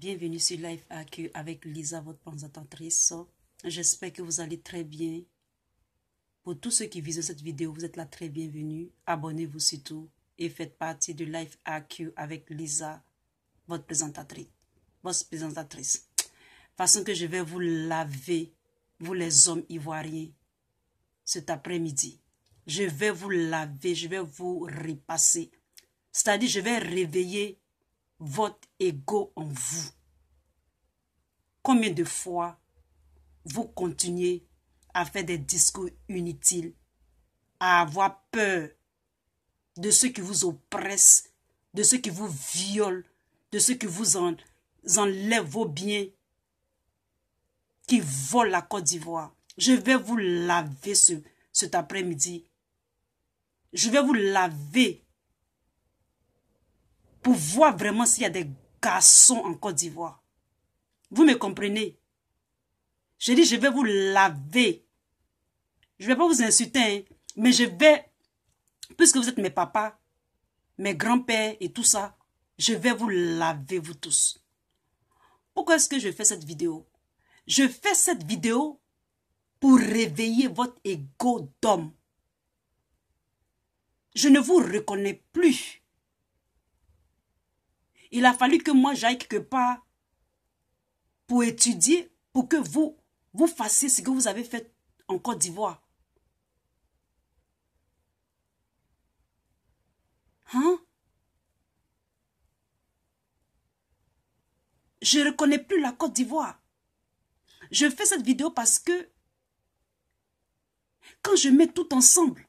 Bienvenue sur Life AQ avec Lisa, votre présentatrice. J'espère que vous allez très bien. Pour tous ceux qui visionnent cette vidéo, vous êtes là très bienvenue. Abonnez-vous surtout et faites partie de Life AQ avec Lisa, votre présentatrice. Façon que je vais vous laver, vous les hommes ivoiriens, cet après-midi. Je vais vous laver, je vais vous repasser. C'est-à-dire, je vais réveiller votre ego en vous. Combien de fois vous continuez à faire des discours inutiles, à avoir peur de ceux qui vous oppressent, de ceux qui vous violent, de ceux qui vous enlèvent vos biens, qui volent la Côte d'Ivoire. Je vais vous laver cet après-midi. Je vais vous laver pour voir vraiment s'il y a des garçons en Côte d'Ivoire. Vous me comprenez? Je dis, je vais vous laver. Je ne vais pas vous insulter, hein, mais je vais, puisque vous êtes mes papas, mes grands-pères et tout ça, je vais vous laver, vous tous. Pourquoi est-ce que je fais cette vidéo? Je fais cette vidéo pour réveiller votre ego d'homme. Je ne vous reconnais plus. Il a fallu que moi j'aille quelque part pour étudier, pour que vous fassiez ce que vous avez fait en Côte d'Ivoire. Hein? Je ne reconnais plus la Côte d'Ivoire. Je fais cette vidéo parce que quand je mets tout ensemble,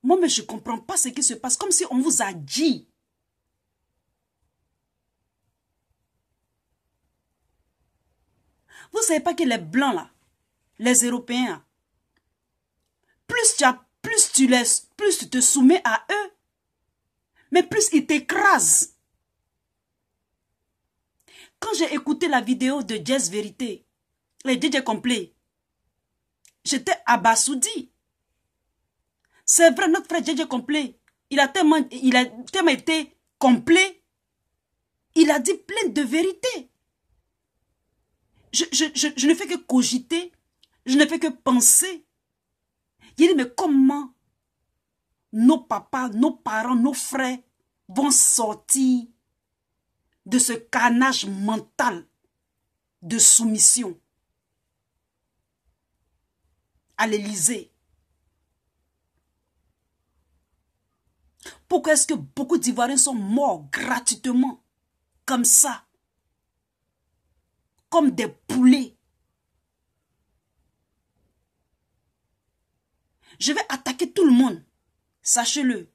moi, mais je ne comprends pas ce qui se passe, comme si on vous a dit. Vous ne savez pas que les Blancs, là, les Européens, plus tu te soumets à eux, mais plus ils t'écrasent. Quand j'ai écouté la vidéo de Jazz Vérité, les DJ Complet, j'étais abasourdi. C'est vrai, notre frère DJ Complet, il a tellement été complet, il a dit plein de vérités. Je ne fais que cogiter, je ne fais que penser. Il dit, mais comment nos papas, nos parents, nos frères vont sortir de ce carnage mental de soumission à l'Élysée? Pourquoi est-ce que beaucoup d'Ivoiriens sont morts gratuitement, comme ça, comme des poulets? Je vais attaquer tout le monde. Sachez-le.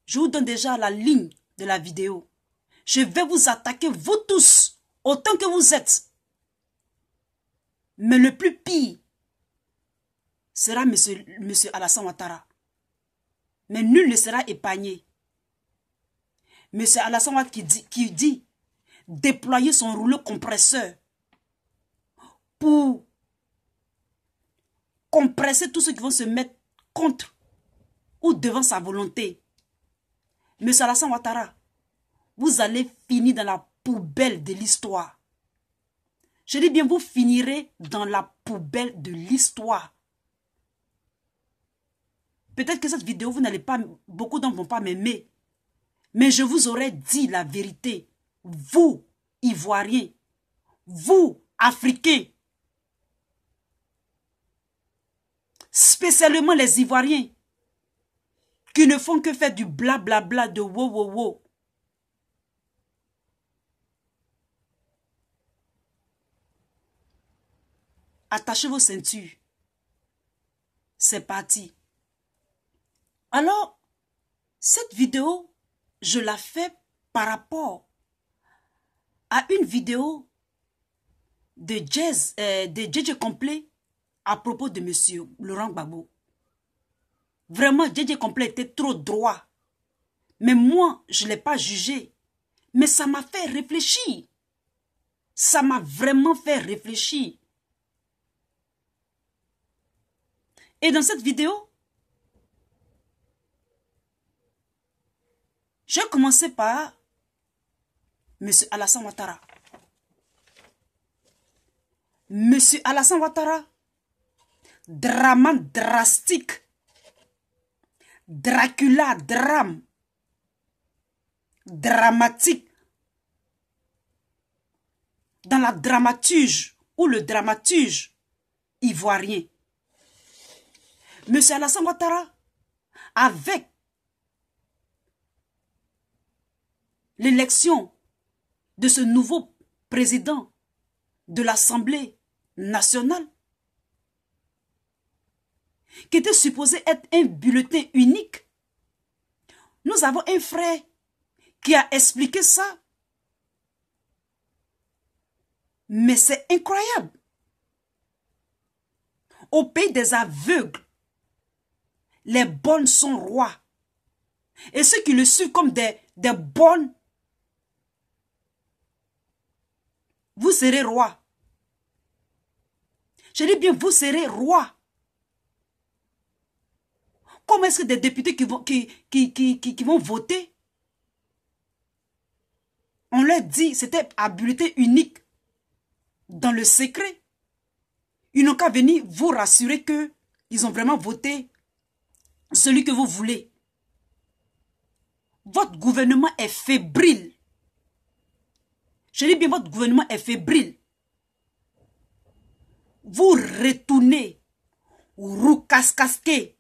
Je vous donne déjà la ligne de la vidéo. Je vais vous attaquer, vous tous, autant que vous êtes. Mais le plus pire sera monsieur Alassane Ouattara. Mais nul ne sera épargné. Monsieur Alassane Ouattara qui dit déployer son rouleau compresseur pour compresser tous ceux qui vont se mettre contre ou devant sa volonté. Monsieur Alassane Ouattara, vous allez finir dans la poubelle de l'histoire. Je dis bien, vous finirez dans la poubelle de l'histoire. Peut-être que cette vidéo, vous n'allez pas, beaucoup d'entre vont pas m'aimer. Mais je vous aurais dit la vérité. Vous, Ivoiriens, vous, Africains, spécialement les Ivoiriens, qui ne font que faire du blablabla, de wow wow wow. Attachez vos ceintures. C'est parti. Alors, cette vidéo, je la fais par rapport à une vidéo de JJ Complet à propos de monsieur Laurent Gbagbo. Vraiment, JJ Complet était trop droit. Mais moi, je ne l'ai pas jugé. Mais ça m'a fait réfléchir. Ça m'a vraiment fait réfléchir. Et dans cette vidéo, j'ai commencé par Monsieur Alassane Ouattara. Monsieur Alassane Ouattara, drame drastique, Dracula, drame, dramatique, dans la dramaturge ou le dramaturge ivoirien. Monsieur Alassane Ouattara, avec l'élection de ce nouveau président de l'Assemblée nationale, qui était supposé être un bulletin unique, nous avons un frère qui a expliqué ça. Mais c'est incroyable. Au pays des aveugles, les bonnes sont rois. Et ceux qui le suivent comme des bonnes, vous serez rois. Je dis bien, vous serez rois. Comment est-ce que des députés qui vont voter, on leur dit, c'était à bulletin unique, dans le secret. Ils n'ont qu'à venir vous rassurer qu'ils ont vraiment voté celui que vous voulez. Votre gouvernement est fébrile. Je dis bien, votre gouvernement est fébrile. Vous retournez, roucasquez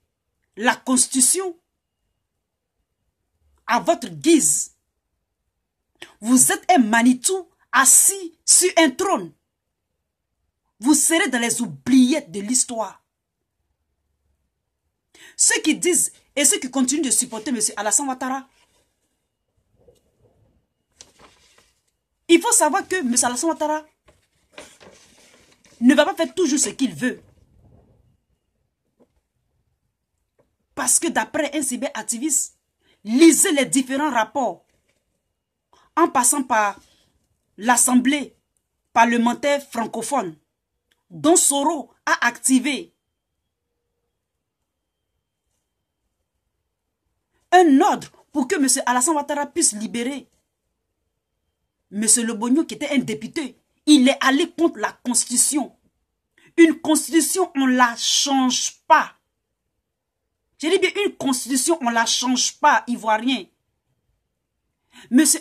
la Constitution à votre guise. Vous êtes un Manitou assis sur un trône. Vous serez dans les oubliettes de l'histoire. Ceux qui disent et ceux qui continuent de supporter M. Alassane Ouattara, il faut savoir que M. Alassane Ouattara ne va pas faire toujours ce qu'il veut. Parce que d'après un cyberactiviste, lisez les différents rapports en passant par l'Assemblée parlementaire francophone dont Soro a activé un ordre pour que M. Alassane Ouattara puisse libérer M. Lobogno qui était un député. Il est allé contre la Constitution. Une Constitution, on ne la change pas. Je dis bien une Constitution, on ne la change pas, Ivoirien. Monsieur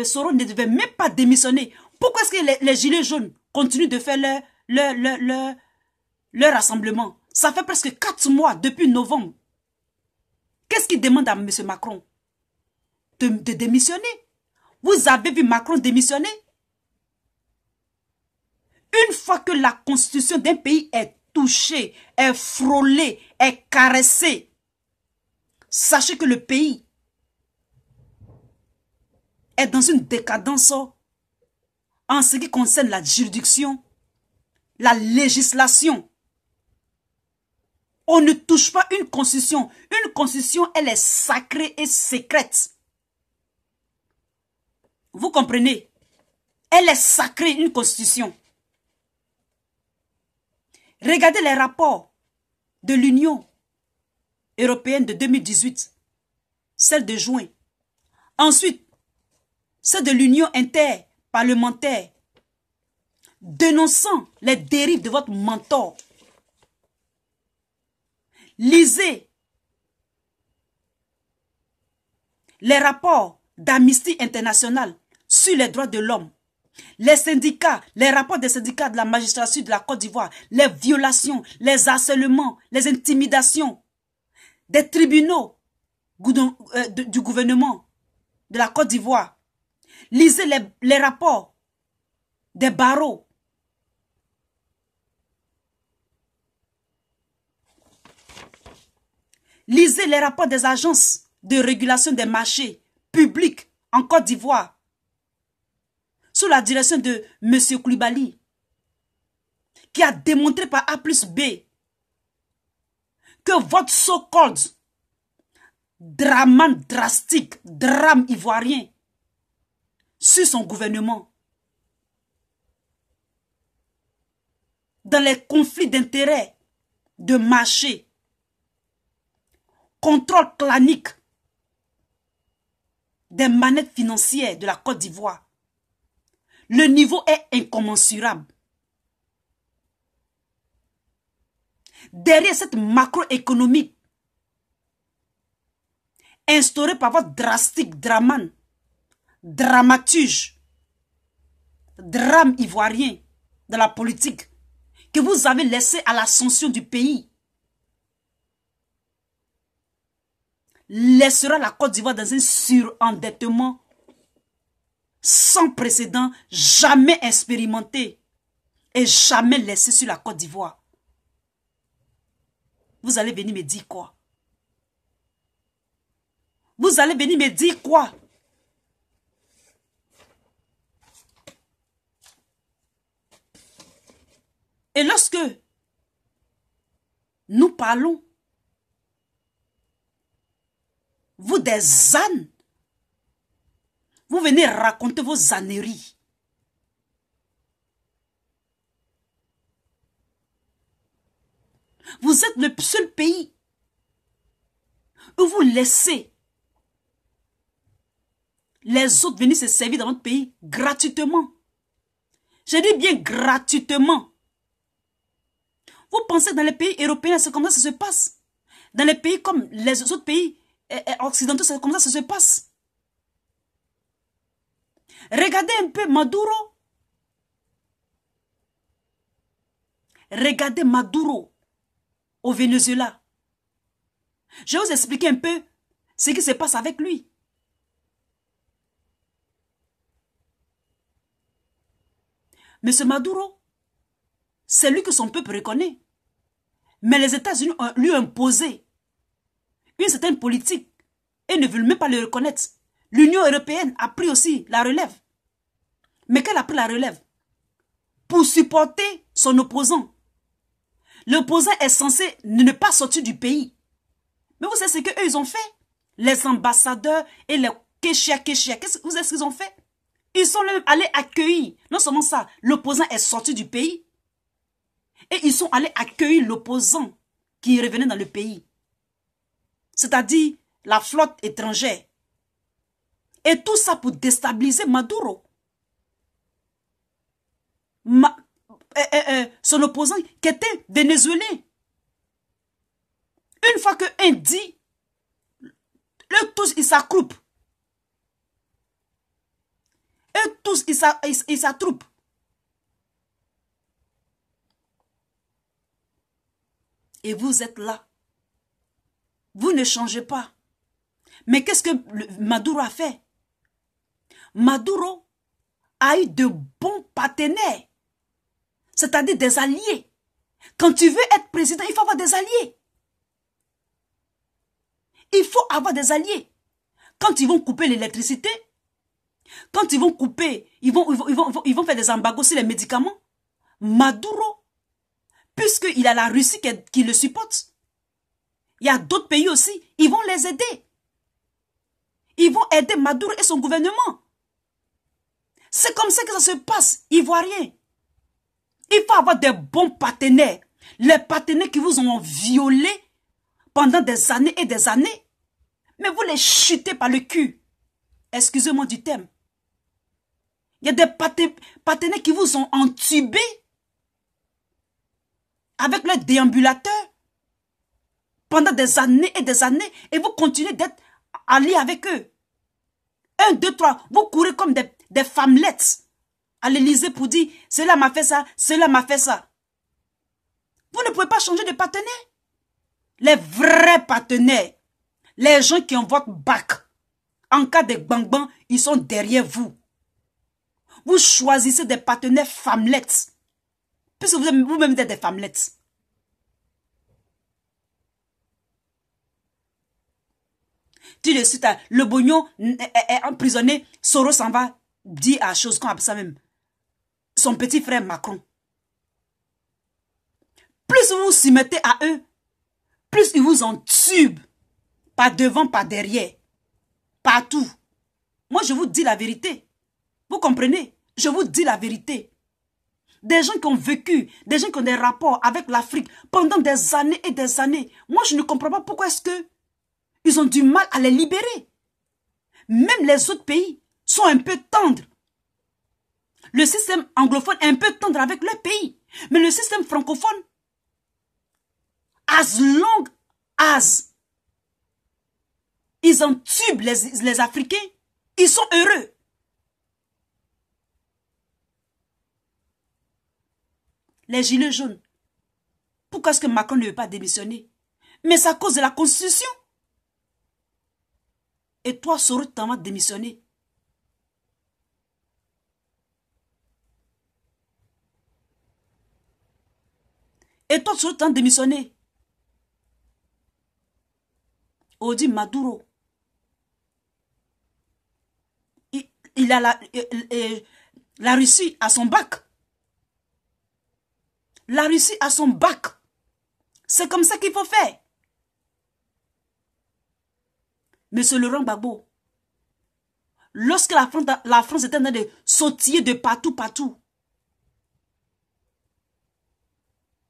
Soro ne devait même pas démissionner. Pourquoi est-ce que les gilets jaunes continuent de faire leur rassemblement? Ça fait presque 4 mois depuis novembre. Qu'est-ce qu'il demande à M. Macron? De démissionner. Vous avez vu Macron démissionner? Une fois que la constitution d'un pays est touchée, est frôlée, est caressée, sachez que le pays est dans une décadence en ce qui concerne la juridiction, la législation. On ne touche pas une constitution. Une constitution, elle est sacrée et secrète. Vous comprenez? Elle est sacrée, une constitution. Regardez les rapports de l'Union européenne de 2018, celle de juin. Ensuite, celle de l'Union interparlementaire, dénonçant les dérives de votre mentor. Lisez les rapports d'Amnesty International sur les droits de l'homme. Les syndicats, les rapports des syndicats de la magistrature de la Côte d'Ivoire, les violations, les harcèlements, les intimidations des tribunaux du gouvernement de la Côte d'Ivoire. Lisez les rapports des barreaux. Lisez les rapports des agences de régulation des marchés publics en Côte d'Ivoire, sous la direction de M. Koulibaly, qui a démontré par A plus B que votre so-called drame drastique, drame ivoirien, sur son gouvernement, dans les conflits d'intérêts de marché, contrôle clanique, des manettes financières de la Côte d'Ivoire. Le niveau est incommensurable. Derrière cette macroéconomie instaurée par votre drastique dramaturge, drame ivoirien de la politique, que vous avez laissé à l'ascension du pays, laissera la Côte d'Ivoire dans un surendettement sans précédent, jamais expérimenté et jamais laissé sur la Côte d'Ivoire. Vous allez venir me dire quoi? Vous allez venir me dire quoi? Et lorsque nous parlons, vous des ânes, vous venez raconter vos âneries. Vous êtes le seul pays où vous laissez les autres venir se servir dans votre pays gratuitement. Je dis bien gratuitement. Vous pensez que dans les pays européens, c'est comme ça que ça se passe. Dans les pays comme les autres pays occidentaux, c'est comme ça que ça se passe. Regardez un peu Maduro. Regardez Maduro au Venezuela. Je vais vous expliquer un peu ce qui se passe avec lui. Monsieur Maduro, c'est lui que son peuple reconnaît. Mais les États-Unis lui ont imposé une certaine politique et ne veulent même pas le reconnaître. L'Union européenne a pris aussi la relève. Mais qu'elle a pris la relève pour supporter son opposant. L'opposant est censé ne pas sortir du pays. Mais vous savez ce qu'eux ils ont fait? Les ambassadeurs et les Kéchia. Vous savez ce qu'ils ont fait? Ils sont même allés accueillir. Non seulement ça, l'opposant est sorti du pays. Et ils sont allés accueillir l'opposant qui revenait dans le pays. C'est-à-dire la flotte étrangère. Et tout ça pour déstabiliser Maduro. Son opposant qui était vénézuélien. Une fois qu'un dit, eux tous ils s'accroupent. Eux tous ils s'attroupent. Et vous êtes là. Vous ne changez pas. Mais qu'est-ce que Maduro a fait? Maduro a eu de bons partenaires. C'est-à-dire des alliés. Quand tu veux être président, il faut avoir des alliés. Il faut avoir des alliés. Quand ils vont couper l'électricité, quand ils vont couper, ils vont faire des embargos sur les médicaments, Maduro, puisqu'il y a la Russie qui le supporte, il y a d'autres pays aussi, ils vont les aider. Ils vont aider Maduro et son gouvernement. C'est comme ça que ça se passe, Ivoirien. Il faut avoir des bons partenaires. Les partenaires qui vous ont violé pendant des années et des années. Mais vous les chutez par le cul. Excusez-moi du terme. Il y a des partenaires qui vous ont entubé avec leurs déambulateurs pendant des années et vous continuez d'être alliés avec eux. 1, 2, 3, vous courez comme des femmelettes à l'Élysée pour dire cela m'a fait ça, cela m'a fait ça. Vous ne pouvez pas changer de partenaire. Les vrais partenaires, les gens qui ont votre bac, en cas de bang-bang, ils sont derrière vous. Vous choisissez des partenaires femmelettes. Puisque vous-même êtes des femmelettes. Tu le sais, le Bognon est emprisonné, Soros s'en va dire à chose qu'on appelle ça même. Son petit frère Macron. Plus vous vous soumettez à eux, plus ils vous entubent. Pas devant, pas derrière. Partout. Moi, je vous dis la vérité. Vous comprenez? Je vous dis la vérité. Des gens qui ont vécu, des gens qui ont des rapports avec l'Afrique pendant des années et des années. Moi, je ne comprends pas pourquoi est-ce que ils ont du mal à les libérer. Même les autres pays sont un peu tendres. Le système anglophone est un peu tendre avec leur pays. Mais le système francophone, as long as ils entubent les Africains, ils sont heureux. Les gilets jaunes. Pourquoi est-ce que Macron ne veut pas démissionner? Mais c'est à cause de la Constitution. Et toi, Soro, tu vas démissionner. Et toi, Soro, tu vas démissionner. Odi Maduro. Il a la Russie à son bac. La Russie a son bac. C'est comme ça qu'il faut faire. Monsieur Laurent Gbagbo, lorsque la France était en train de sautiller de partout,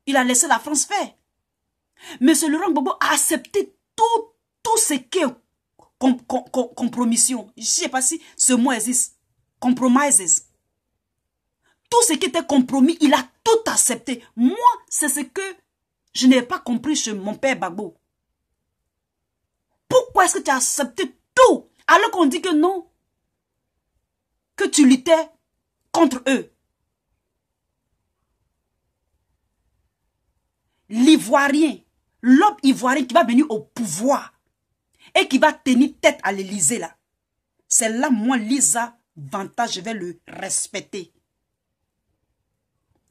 il a laissé la France faire. Monsieur Laurent Gbagbo a accepté tout ce qui est compromission. Je ne sais pas si ce mot existe. Compromises. Tout ce qui était compromis, il a tout accepté. Moi, c'est ce que je n'ai pas compris chez mon père Gbagbo. Pourquoi est-ce que tu as accepté tout alors qu'on dit que non? Que tu luttais contre eux. L'Ivoirien, l'homme ivoirien qui va venir au pouvoir et qui va tenir tête à l'Élysée là. C'est là, moi, Lisa Vanta, je vais le respecter.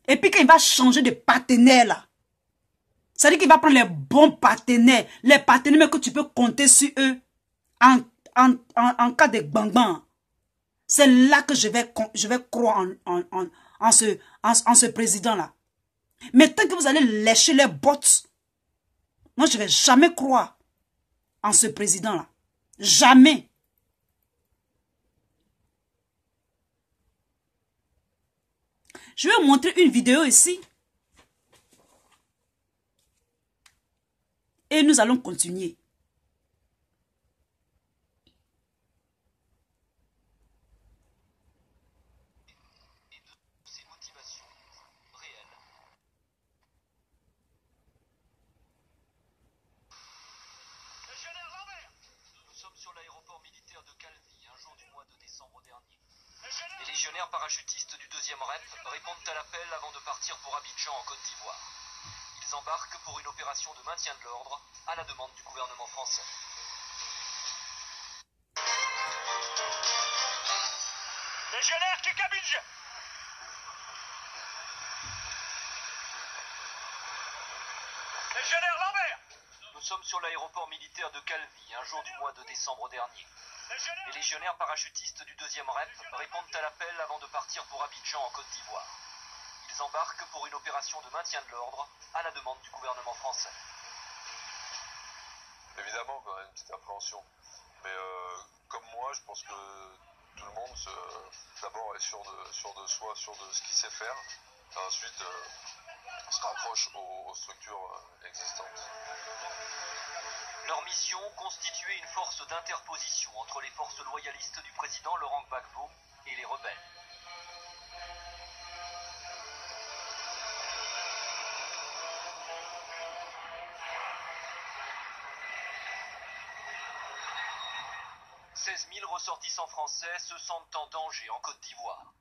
Et puis quand il va changer de partenaire là, c'est-à-dire qu'il va prendre les bons partenaires, les partenaires mais que tu peux compter sur eux en cas de bang-bang. C'est là que je vais croire en ce président-là. Mais tant que vous allez lécher les bottes, moi je ne vais jamais croire en ce président-là. Jamais. Je vais vous montrer une vidéo ici. Et nous allons continuer. Ses motivations réelles. Nous sommes sur l'aéroport militaire de Calvi, un jour du mois de décembre dernier. Les légionnaires parachutistes du 2e REP répondent à l'appel avant de partir pour Abidjan en Côte d'Ivoire. Ils embarquent pour une opération de maintien de l'ordre à la demande du gouvernement français. Légionnaire qui Abidjan. Légionnaire Lambert. Nous sommes sur l'aéroport militaire de Calvi, un jour du mois de décembre dernier. Les légionnaires parachutistes du 2e REP répondent à l'appel avant de partir pour Abidjan en Côte d'Ivoire. Ils embarquent pour une opération de maintien de l'ordre à la demande du gouvernement français. Évidemment qu'on a une petite appréhension. Mais comme moi, je pense que tout le monde d'abord est sûr de soi, sûr de ce qu'il sait faire. Et ensuite, se rapproche aux structures existantes. Leur mission, constituer une force d'interposition entre les forces loyalistes du président Laurent Gbagbo et les rebelles. « 16 000 ressortissants français se sentent en danger en Côte d'Ivoire.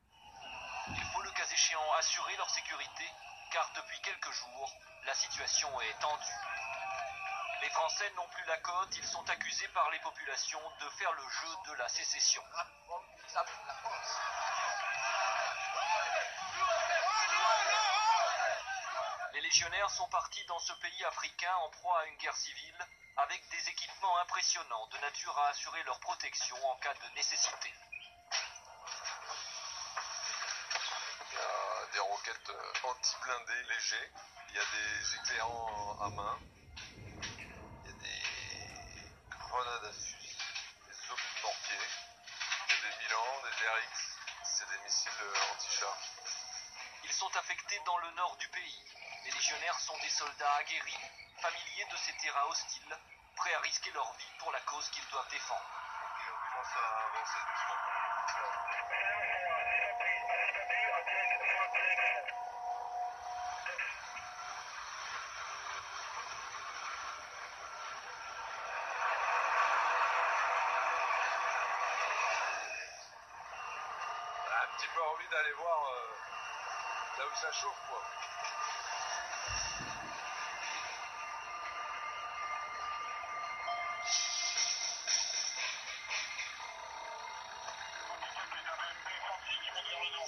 Il faut le cas échéant assurer leur sécurité, car depuis quelques jours, la situation est tendue. Les Français n'ont plus la côte, ils sont accusés par les populations de faire le jeu de la sécession. Les légionnaires sont partis dans ce pays africain en proie à une guerre civile, avec des équipements impressionnants de nature à assurer leur protection en cas de nécessité. Il y a des roquettes anti-blindées légers, il y a des éclairants à main, il y a des grenades à fusil, des obus de mortier, il y a des Milan, des RX, c'est des missiles anti-char. Ils sont affectés dans le nord du pays. Les légionnaires sont des soldats aguerris, familiers de ces terrains hostiles, prêts à risquer leur vie pour la cause qu'ils doivent défendre. commence à avancer doucement. On a un petit peu envie d'aller voir là où ça chauffe, quoi.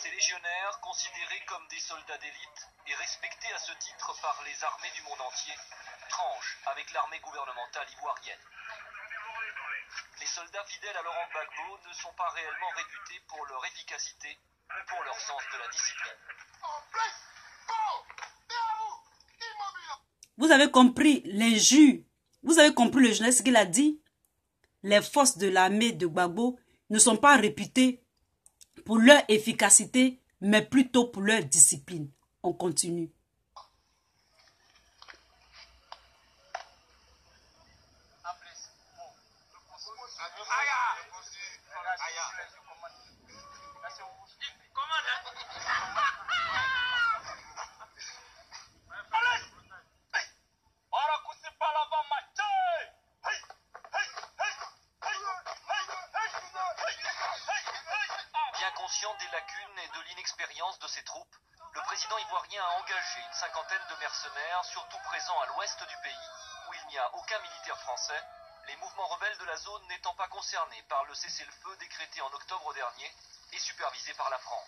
Ces légionnaires, considérés comme des soldats d'élite et respectés à ce titre par les armées du monde entier, tranchent avec l'armée gouvernementale ivoirienne. Les soldats fidèles à Laurent Gbagbo ne sont pas réellement réputés pour leur efficacité ou pour leur sens de la discipline. Vous avez compris l'injure. Vous avez compris le jeunesse qu'il a dit. Les forces de l'armée de Gbagbo ne sont pas réputées pour leur efficacité, mais plutôt pour leur discipline. On continue. Bien conscient des lacunes et de l'inexpérience de ses troupes, le président ivoirien a engagé une cinquantaine de mercenaires, surtout présents à l'ouest du pays, où il n'y a aucun militaire français, les mouvements rebelles de la zone n'étant pas concernés par le cessez-le-feu décrété en octobre dernier et supervisé par la France.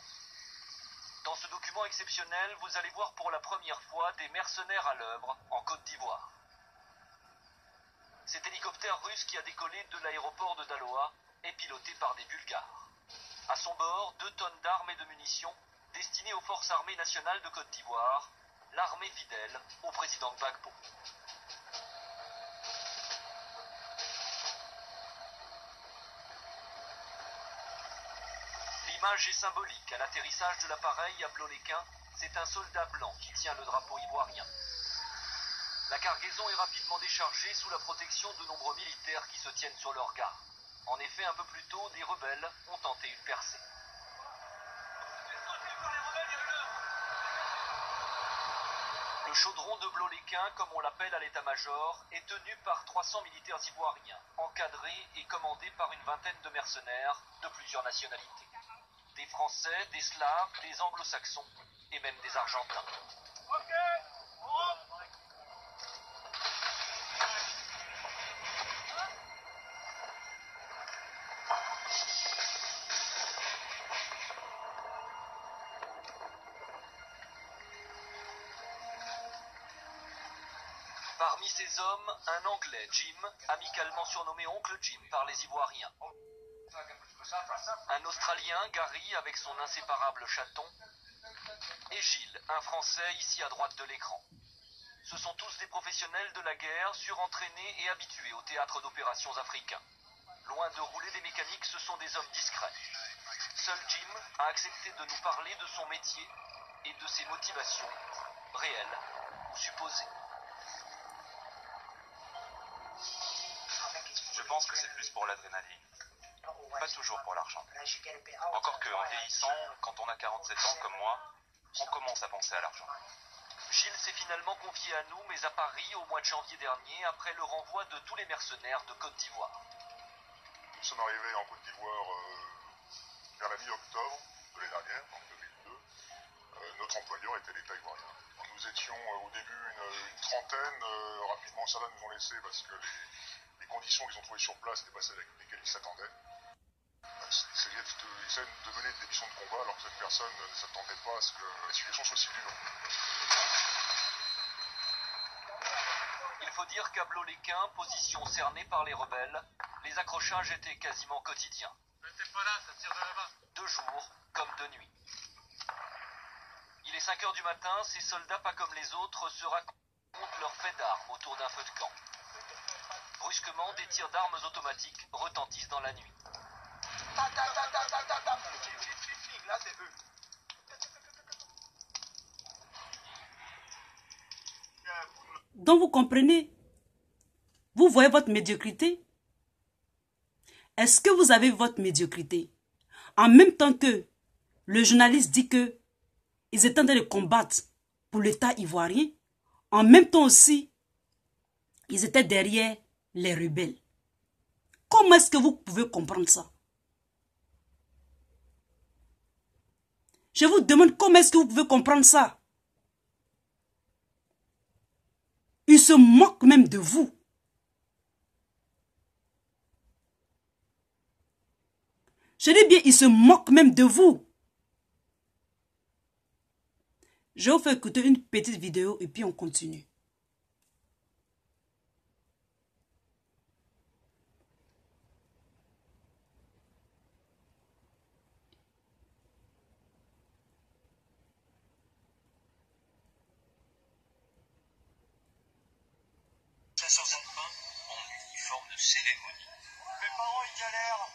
Dans ce document exceptionnel, vous allez voir pour la première fois des mercenaires à l'œuvre en Côte d'Ivoire. Cet hélicoptère russe qui a décollé de l'aéroport de Daloa est piloté par des Bulgares. À son bord, 2 tonnes d'armes et de munitions destinées aux forces armées nationales de Côte d'Ivoire, l'armée fidèle au président Gbagbo. L'image est symbolique. À l'atterrissage de l'appareil à Bloléquin, c'est un soldat blanc qui tient le drapeau ivoirien. La cargaison est rapidement déchargée sous la protection de nombreux militaires qui se tiennent sur leurs gardes. En effet, un peu plus tôt, des rebelles ont tenté une percée. Le chaudron de Bloléquin, comme on l'appelle à l'état-major, est tenu par 300 militaires ivoiriens, encadrés et commandés par une vingtaine de mercenaires de plusieurs nationalités. Des Français, des Slaves, des Anglo-Saxons et même des Argentins. Parmi ces hommes, un Anglais, Jim, amicalement surnommé Oncle Jim par les Ivoiriens. Un Australien, Gary, avec son inséparable chaton. Et Gilles, un Français, ici à droite de l'écran. Ce sont tous des professionnels de la guerre, surentraînés et habitués au théâtre d'opérations africains. Loin de rouler des mécaniques, ce sont des hommes discrets. Seul Jim a accepté de nous parler de son métier et de ses motivations, réelles ou supposées. Je pense que c'est plus pour l'adrénaline, pas toujours pour l'argent. Encore qu'en vieillissant, quand on a 47 ans comme moi, on commence à penser à l'argent. Gilles s'est finalement confié à nous, mais à Paris au mois de janvier dernier, après le renvoi de tous les mercenaires de Côte d'Ivoire. Nous sommes arrivés en Côte d'Ivoire vers la mi-octobre de l'année dernière, en 2002. Notre employeur était l'État ivoirien. Nous étions au début une trentaine, rapidement certains nous ont laissés parce que les conditions qu'ils ont trouvées sur place n'étaient pas celles avec lesquelles ils s'attendaient. Ils essaient de mener des missions de combat alors que cette personne ne s'attendait pas à ce que la situation soit si dure. Il faut dire qu'à Bloléquin, position cernée par les rebelles, les accrochages étaient quasiment quotidiens. 2 jours comme 2 nuits. Il est 5 heures du matin, ces soldats, pas comme les autres, se racontent leur fait d'armes autour d'un feu de camp. Brusquement, des tirs d'armes automatiques retentissent dans la nuit. Là, c'est eux. Donc vous comprenez, vous voyez votre médiocrité. Est-ce que vous avez votre médiocrité? En même temps que le journaliste dit que ils étaient en train de combattre pour l'État ivoirien, en même temps aussi, ils étaient derrière les rebelles. Comment est-ce que vous pouvez comprendre ça? Je vous demande comment est-ce que vous pouvez comprendre ça? Ils se moquent même de vous. Je dis bien, ils se moquent même de vous. Je vais vous faire écouter une petite vidéo et puis on continue. Chasseurs alpins en uniforme de cérémonie. Mes parents ils galèrent,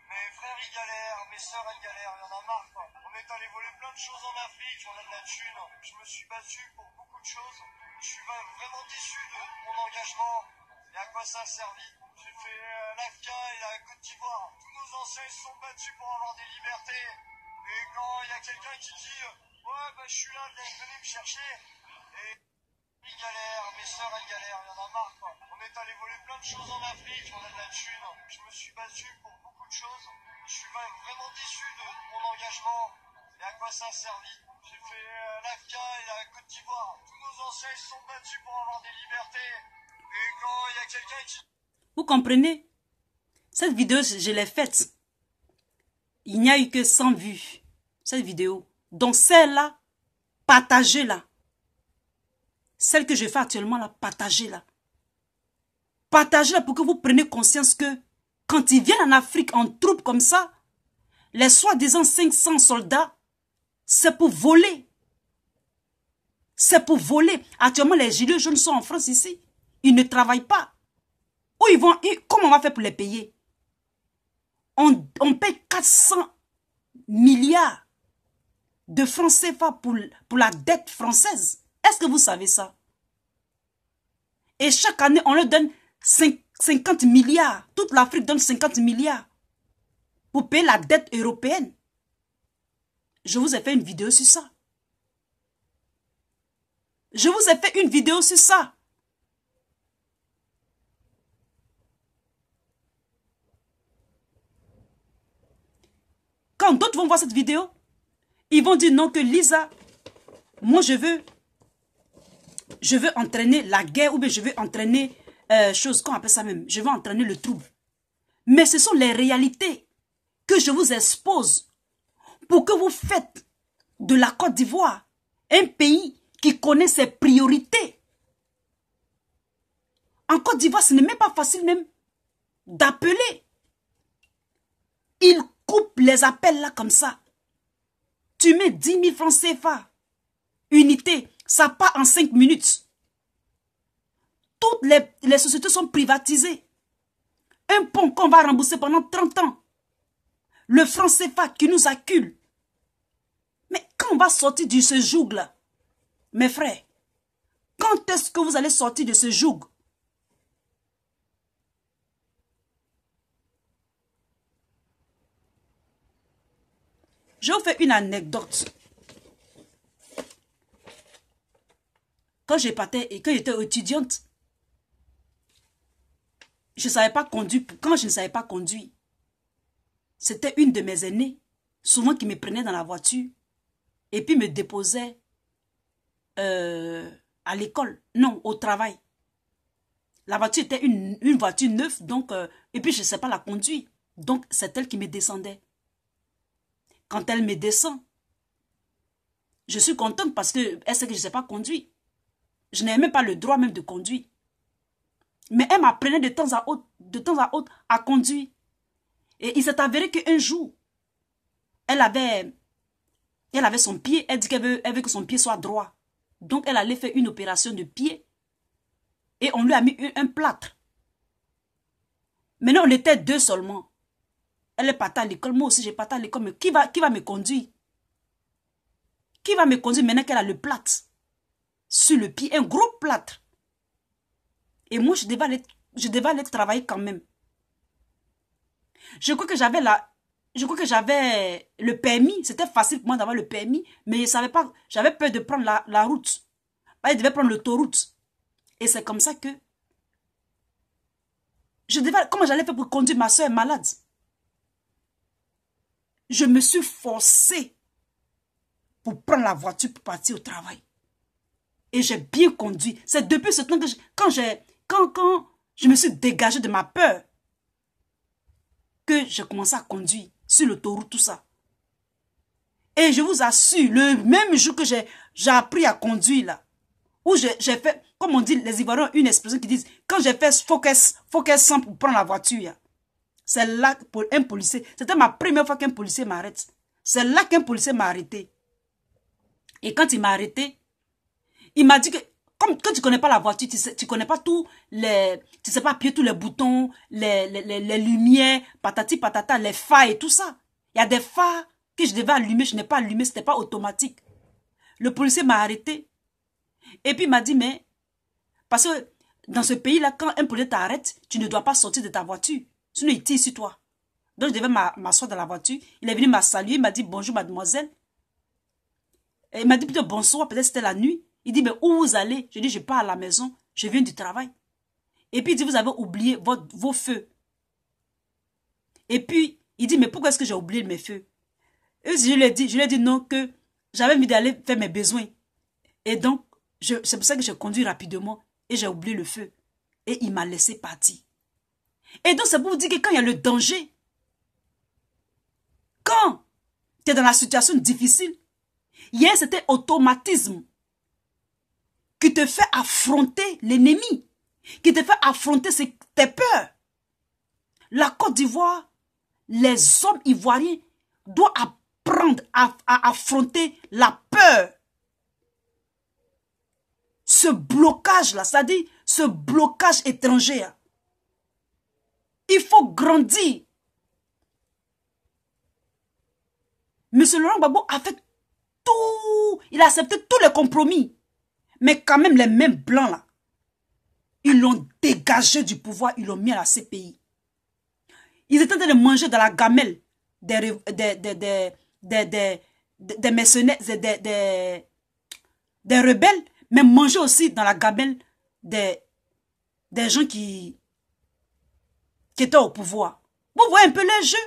mes frères ils galèrent, mes sœurs elles galèrent, il y en a marre quoi. On est allé voler plein de choses en Afrique, on a de la thune, je me suis battu pour beaucoup de choses, je suis vraiment déçu de mon engagement et à quoi ça a servi. J'ai fait l'Afrique et la Côte d'Ivoire, tous nos anciens ils se sont battus pour avoir des libertés. Et quand il y a quelqu'un qui dit ouais bah je suis là, venez me chercher, et ils galèrent, mes sœurs elles galèrent, il y en a marre quoi. On est allé voler plein de choses en Afrique, on a de la thune, je me suis battu pour beaucoup de choses, je suis vraiment déçu de mon engagement et à quoi ça a servi. J'ai fait l'Afrique et la Côte d'Ivoire, tous nos anciens ils se sont battus pour avoir des libertés, et quand il y a quelqu'un qui... Vous comprenez? Cette vidéo, je l'ai faite. Il n'y a eu que 100 vues. Cette vidéo. Donc celle-là, partagez-la. Celle que je fais actuellement là, partagez-la. Partagez-la pour que vous preniez conscience que quand ils viennent en Afrique en troupe comme ça, les soi-disant 500 soldats, c'est pour voler. C'est pour voler. Actuellement, les gilets jaunes sont en France ici. Ils ne travaillent pas. Où ils vont, comment on va faire pour les payer? On paye 400 milliards de francs CFA pour la dette française. Est-ce que vous savez ça? Et chaque année, on leur donne 50 milliards. Toute l'Afrique donne 50 milliards pour payer la dette européenne. Je vous ai fait une vidéo sur ça. Je vous ai fait une vidéo sur ça. Quand d'autres vont voir cette vidéo, ils vont dire non que Lisa, moi je veux entraîner la guerre ou bien je veux entraîner, chose qu'on appelle ça même, je veux entraîner le trouble. Mais ce sont les réalités que je vous expose pour que vous faites de la Côte d'Ivoire un pays qui connaît ses priorités. En Côte d'Ivoire, ce n'est même pas facile même d'appeler. Ils coupent les appels là comme ça. Tu mets 10 000 francs CFA. Unité, ça part en 5 minutes. Toutes les sociétés sont privatisées. Un pont qu'on va rembourser pendant 30 ans. Le franc CFA qui nous accule. Mais quand on va sortir de ce joug-là, mes frères, quand est-ce que vous allez sortir de ce joug? Je vous fais une anecdote. Quand j'étais étudiante, je ne savais pas conduire. Quand je ne savais pas conduire, c'était une de mes aînées, souvent qui me prenait dans la voiture et puis me déposait à l'école, non, au travail. La voiture était une voiture neuve, donc, et puis je ne sais pas la conduire. Donc, c'est elle qui me descendait. Quand elle me descend, je suis contente parce qu'elle sait que je ne sais pas conduire. Je n'ai même pas le droit même de conduire. Mais elle m'apprenait de temps à autre à conduire. Et il s'est avéré qu'un jour, elle avait son pied, elle dit qu'elle veut que son pied soit droit. Donc elle allait faire une opération de pied. Et on lui a mis un plâtre. Maintenant, on était deux seulement. Elle est partie à l'école, moi aussi j'ai parti à l'école, mais qui va me conduire? Qui va me conduire maintenant qu'elle a le plâtre sur le pied, un gros plâtre? Et moi, je devais aller travailler quand même. Je crois que j'avais le permis. C'était facile pour moi d'avoir le permis, mais je savais pas, j'avais peur de prendre la route. Je devais prendre l'autoroute. Et c'est comme ça que comment j'allais faire pour conduire? Ma soeur est malade. Je me suis forcée pour prendre la voiture pour partir au travail. Et j'ai bien conduit. C'est depuis ce temps que quand je me suis dégagée de ma peur que j'ai commencé à conduire sur l'autoroute, tout ça. Et je vous assure, le même jour que j'ai appris à conduire là, où j'ai fait, comme on dit, les Ivoiriens ont une expression qui disent, quand j'ai fait focus 100 pour prendre la voiture, c'est là pour un policier, c'était ma première fois qu'un policier m'arrête. C'est là qu'un policier m'a arrêté. Et quand il m'a arrêté, il m'a dit que, comme quand tu connais pas la voiture, tu connais pas tout, tu sais pas appuyer tous les boutons, les lumières, patati patata, les phares et tout ça. Il y a des phares que je devais allumer, je n'ai pas allumé, c'était pas automatique. Le policier m'a arrêté. Et puis il m'a dit, mais, parce que dans ce pays-là, quand un policier t'arrête, tu ne dois pas sortir de ta voiture. Sinon, il tire sur toi. Donc, je devais m'asseoir dans la voiture. Il est venu me saluer, il m'a dit, bonjour mademoiselle. Et il m'a dit plutôt bonsoir, peut-être c'était la nuit. Il dit, mais où vous allez? Je dis, je pars à la maison, je viens du travail. Et puis il dit, vous avez oublié vos feux. Et puis, il dit, mais pourquoi est-ce que j'ai oublié mes feux? Et je lui ai dit non, que j'avais envie d'aller faire mes besoins. Et donc, c'est pour ça que j'ai conduit rapidement et j'ai oublié le feu. Et il m'a laissé partir. Et donc, c'est pour vous dire que quand il y a le danger, quand tu es dans la situation difficile, il y a cet automatisme qui te fait affronter l'ennemi, qui te fait affronter tes peurs. La Côte d'Ivoire, les hommes ivoiriens doivent apprendre à affronter la peur. Ce blocage-là, c'est-à-dire ce blocage étranger. Il faut grandir. Monsieur Laurent Gbagbo a fait tout, il a accepté tous les compromis. Mais quand même, les mêmes blancs là, ils l'ont dégagé du pouvoir, ils l'ont mis à la CPI. Ils étaient en train de manger dans la gamelle des mercenaires, des rebelles, mais manger aussi dans la gamelle des gens qui étaient au pouvoir. Vous voyez un peu les jeux?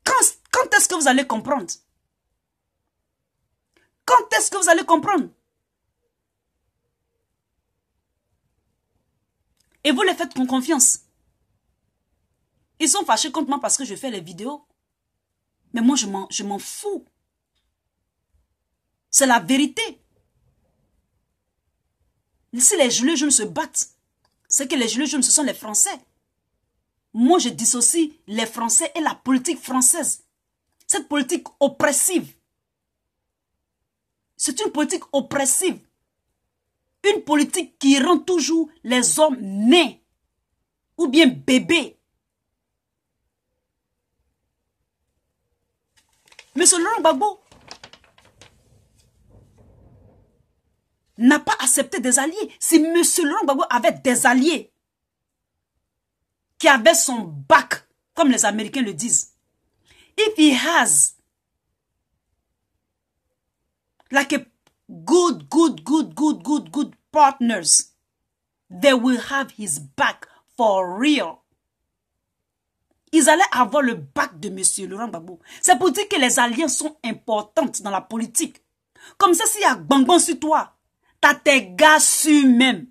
Quand est-ce que vous allez comprendre? Quand est-ce que vous allez comprendre? Et vous les faites con confiance. Ils sont fâchés contre moi parce que je fais les vidéos. Mais moi, je m'en fous. C'est la vérité. Si les gilets jaunes se battent, c'est que les gilets jaunes, ce sont les Français. Moi, je dissocie les Français et la politique française. Cette politique oppressive. C'est une politique oppressive. Une politique qui rend toujours les hommes nés ou bien bébés. Monsieur Laurent Gbagbo n'a pas accepté des alliés. Si Monsieur Laurent Gbagbo avait des alliés qui avaient son bac, comme les Américains le disent, if he has like a good partners, they will have his back for real. Ils allaient avoir le bac de Monsieur Laurent Gbagbo. C'est pour dire que les alliances sont importantes dans la politique. Comme ça, s'il y a Gbagbo sur toi, t'as tes gars sur même.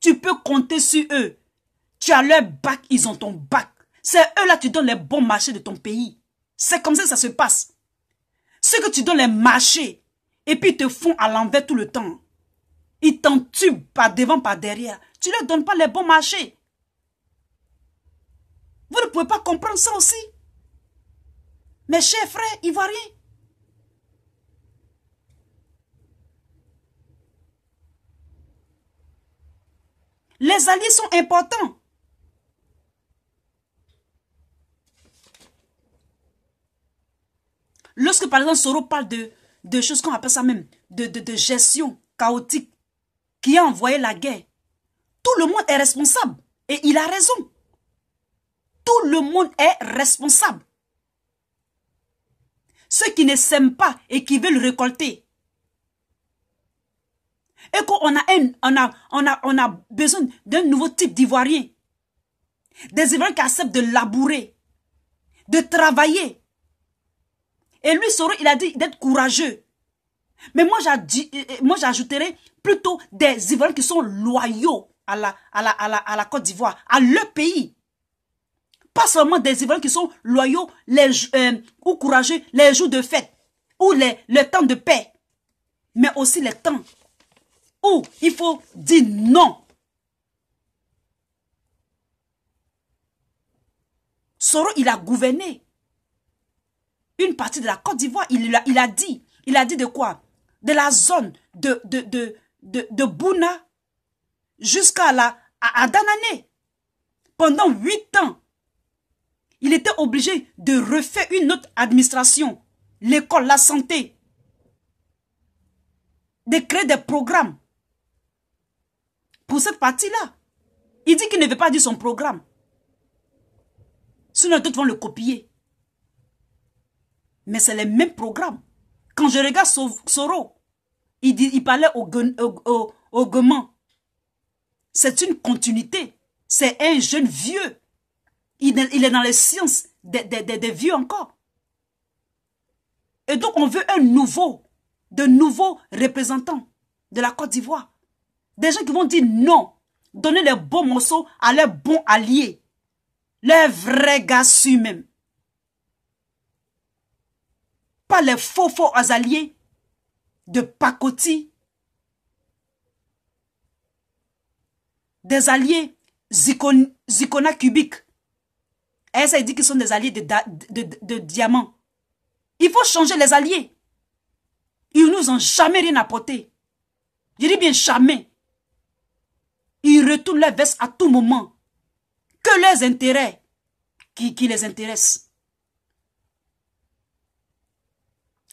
Tu peux compter sur eux. Tu as leur bac, ils ont ton bac. C'est eux là, tu donnes les bons marchés de ton pays. C'est comme ça que ça se passe. Ceux que tu donnes les marchés, et puis ils te font à l'envers tout le temps. Ils t'entubent par devant, par derrière. Tu ne leur donnes pas les bons marchés. Vous ne pouvez pas comprendre ça aussi. Mes chers frères ivoiriens. Les alliés sont importants. Lorsque par exemple Soro parle de choses qu'on appelle ça même, de gestion chaotique qui a envoyé la guerre, tout le monde est responsable. Et il a raison. Tout le monde est responsable. Ceux qui ne sèment pas et qui veulent récolter. Et qu'on a besoin d'un nouveau type d'Ivoirien. Des Ivoiriens qui acceptent de labourer, de travailler. Et lui, Soro, il a dit d'être courageux. Mais moi, j'ajouterais plutôt des Ivoiriens qui sont loyaux à la Côte d'Ivoire, à leur pays. Pas seulement des Ivoiriens qui sont loyaux ou courageux les jours de fête ou le temps de paix, mais aussi les temps où il faut dire non. Soro, il a gouverné une partie de la Côte d'Ivoire. Il a dit de quoi? De la zone de Bouna jusqu'à Danané. Pendant 8 ans, il était obligé de refaire une autre administration. L'école, la santé. De créer des programmes. Pour cette partie-là. Il dit qu'il ne veut pas dire son programme. Sinon, d'autres vont le copier. Mais c'est les mêmes programmes. Quand je regarde Soro, il parlait au gaiement. C'est une continuité. C'est un jeune vieux. Il est dans les sciences des vieux encore. Et donc, on veut de nouveaux représentants de la Côte d'Ivoire. Des gens qui vont dire non. Donner les bons morceaux à leurs bons alliés. Les vrais gars sûrs même. Pas les faux alliés de pacotille. Des alliés zircona cubique. Et ça, il dit qu'ils sont des alliés de diamants. Il faut changer les alliés. Ils nous ont jamais rien apporté. Je dis bien jamais. Ils retournent leur veste à tout moment. Que leurs intérêts qui les intéressent.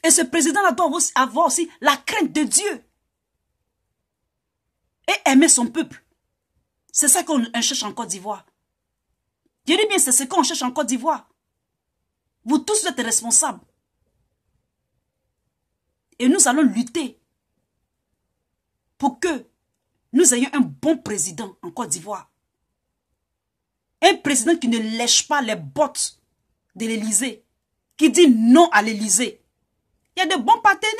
Et ce président-là doit avoir aussi la crainte de Dieu. Et aimer son peuple. C'est ça qu'on cherche en Côte d'Ivoire. Je dis bien, c'est ce qu'on cherche en Côte d'Ivoire. Vous tous êtes responsables. Et nous allons lutter pour que nous ayons un bon président en Côte d'Ivoire. Un président qui ne lèche pas les bottes de l'Élysée, qui dit non à l'Élysée. Il y a de bons partenaires.